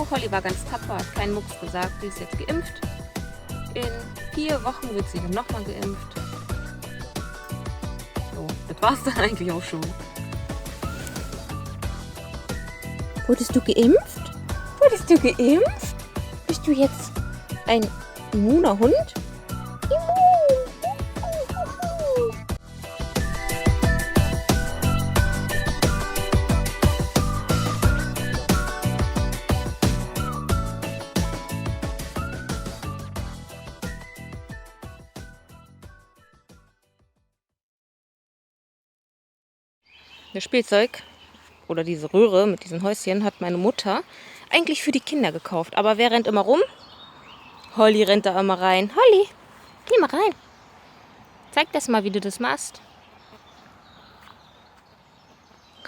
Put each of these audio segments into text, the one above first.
so, Holly war ganz tapfer, hat keinen Mucks gesagt, sie ist jetzt geimpft. In 4 Wochen wird sie dann nochmal geimpft. So, das war's dann eigentlich auch schon. Wurdest du geimpft? Wurdest du geimpft? Bist du jetzt ein immuner Hund? Immun! Das Spielzeug oder diese Röhre mit diesen Häuschen hat meine Mutter eigentlich für die Kinder gekauft. Aber wer rennt immer rum? Holly rennt da immer rein. Holly, geh mal rein. Zeig das mal, wie du das machst.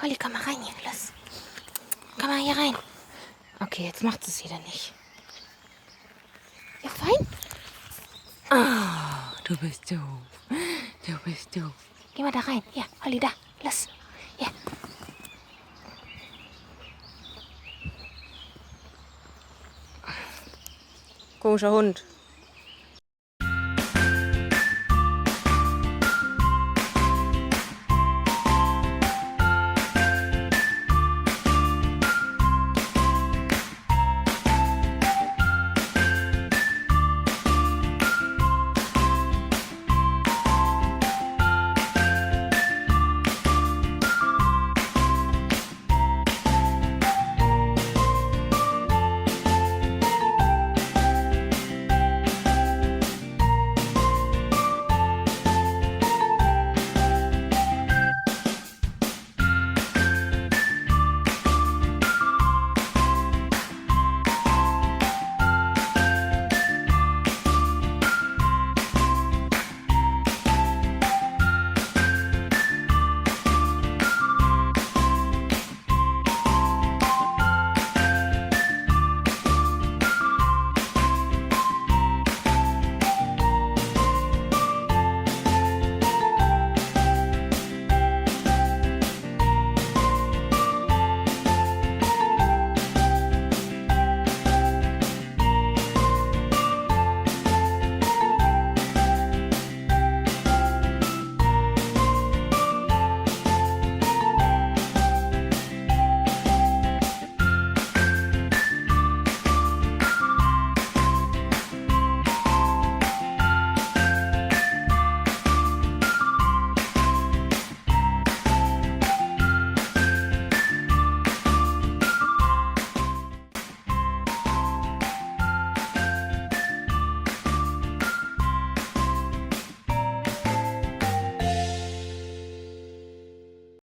Holly, komm mal rein hier, los. Komm mal hier rein. Okay, jetzt macht sie es wieder nicht. Ja, fein. Oh, du bist doof. Du bist doof. Geh mal da rein. Hier, Holly, da. Los. Hier. Komischer Hund.